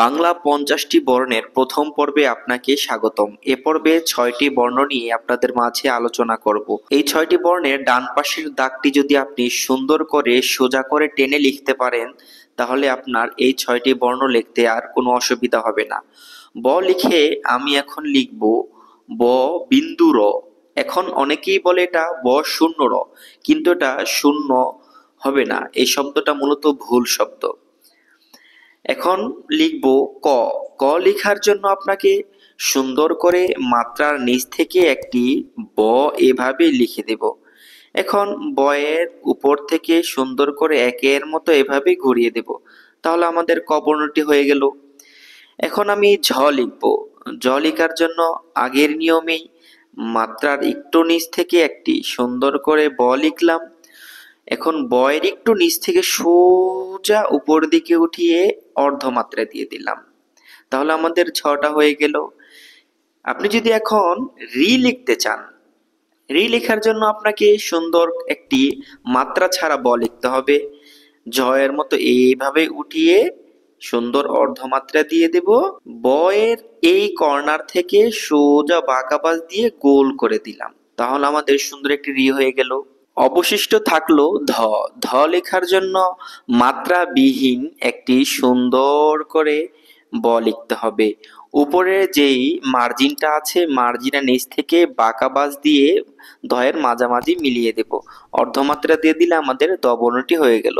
বাংলা ৫০টি বর্ণের প্রথম পর্বে আপনাকে স্বাগতম। এ পর্বে ৬টি বর্ণ নিয়ে আপনাদের মাঝে আলোচনা করব। এই ৬টি বর্ণের ডান পাশের দাগটি যদি আপনি সুন্দর করে সোজা করে টেনে লিখতে পারেন, তাহলে আপনার এই ৬টি বর্ণ লিখতে আর কোনো অসুবিধা হবে না। ব লিখে আমি এখন লিখব ব বিন্দু র। এখন অনেকেই বলে এটা ব শূন্য র, কিন্তু এটা শূন্য হবে না, এই শব্দটা মূলত ভুল শব্দ। এখন লিখব ক। ক লেখার জন্য আপনাকে সুন্দর করে মাত্রার নিচ থেকে একটি ব এভাবে লিখে দেব। এখন বয়ের উপর থেকে সুন্দর করে একের মতো এভাবে ঘুরিয়ে দেব, তাহলে আমাদের ক বর্ণটি হয়ে গেল। এখন আমি ঝ লিখব। ঝ লেখার জন্য আগের নিয়মেই মাত্রার একটু নিচ থেকে একটি সুন্দর করে ব লিখলাম। এখন বয়ের একটু নিচ থেকে সোজা উপর দিকে উঠিয়ে অর্ধমাত্রা দিয়ে দিলাম, তাহলে আমাদের ছটা হয়ে গেল। আপনি যদি এখন রি লিখতে চান, রি লেখার জন্য আপনাকে সুন্দর একটি মাত্রা ছাড়া ব লিখতে হবে। জয়ের মতো এইভাবে উঠিয়ে সুন্দর অর্ধমাত্রা দিয়ে দেব। বয়ের এই কর্নার থেকে সোজা বাঁকা পাশ দিয়ে গোল করে দিলাম, তাহলে আমাদের সুন্দর একটি রি হয়ে গেল। অবশিষ্ট থাকলো ধ। ধ লেখার জন্য মাত্রাবিহীন একটি সুন্দর করে ব লিখতে হবে। উপরে যেই মার্জিনটা আছে, মার্জিনের নিচ থেকে বাঁকা বাঁশ দিয়ে ধয়ের মাঝামাঝি মিলিয়ে দেব, অর্ধমাত্রা দিয়ে দিলে আমাদের দ বর্ণটি হয়ে গেল।